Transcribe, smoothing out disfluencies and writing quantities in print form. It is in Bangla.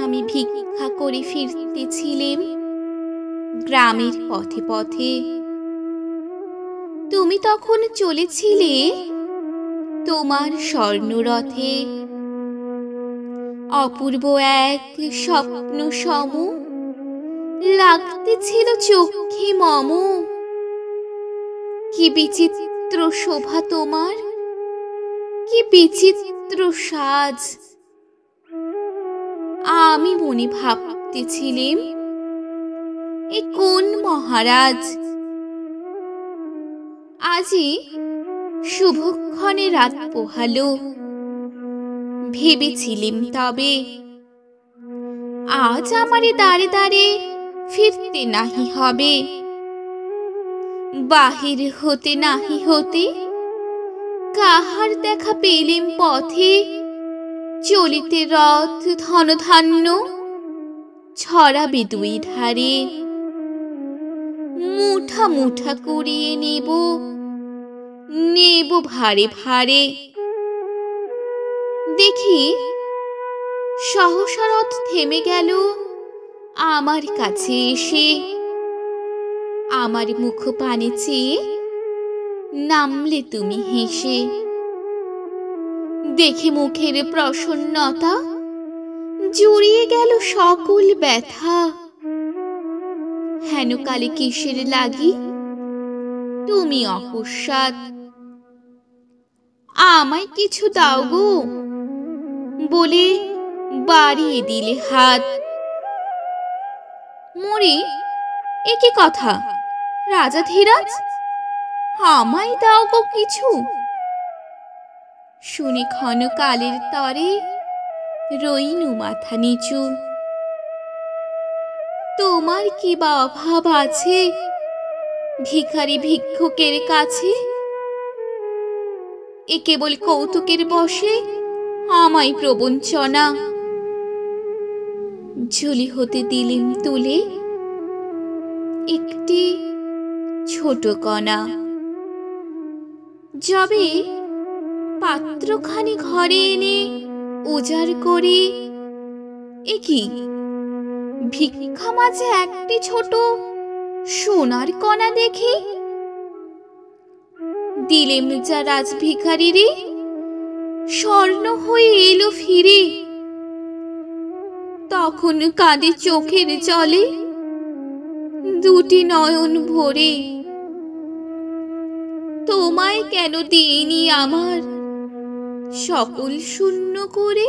আমি ভিক্ষা করে ফিরতেছিলাম গ্রামের পথে পথে। তুমি তখন চলেছিলে তোমার স্বর্ণরথে। অপূর্ব এক স্বপ্ন সম লাগতেছিল চোখে মম। কি বিচিত্র শোভা তোমার, কি বিচিত্র সাজ। আমি মনে ভাবতেছিলাম এ কোন মহারাজ। আজি শুভক্ষণে রাত পোহালো। ভেবেছিলাম তবে আজ আমারে দাঁড়ে দাঁড়ে ফিরতে নাহি হবে। বাহির হতে নাহি হতে কাহার দেখা পেলেম পথে। চলিতে রথ ধনধান্য ছড়াবে দুই ধারে। মুঠা মুঠা কুড়িয়ে নেব, নেব ভারে ভারে। দেখি সহসা রথ থেমে গেল আমার কাছে এসে। আমার মুখ পানে চেয়ে নামলে তুমি হেসে। দেখে মুখের প্রসন্নতা জুড়িয়ে গেল সকল ব্যথা। হেন কালে কিসের লাগি তুমি অকস্মাৎ। আমায় কিছু দাও গো বলে বাড়িয়ে দিলে হাত। মরি এ কি কথা রাজা ধীরাজ, আমায় দাও গো কিছু। শুনে ক্ষণ কালের তরে রইনু মাথা নিচু। তোমার কি বা অভাব আছে ভিখারি ভিক্ষুকের কাছে। এ কেবল কৌতুকের বশে আমায় প্রবঞ্চনা। ঝুলি হতে দিলেম তুলে একটি ছোট কণা। যবে পাত্রখানি ঘরে এনে উজাড় করে, এ কি ভিক্ষা মাঝে একটি ছোট সোনার কণা দেখি। দিলেম যা রাজভিখারিরে, স্বর্ণ হয়ে এলো ফিরে। তখন কাঁদে চোখের জলে দুটি নয়ন ভরে। তোমায় কেন দিইনি আমার সকল শূন্য করে।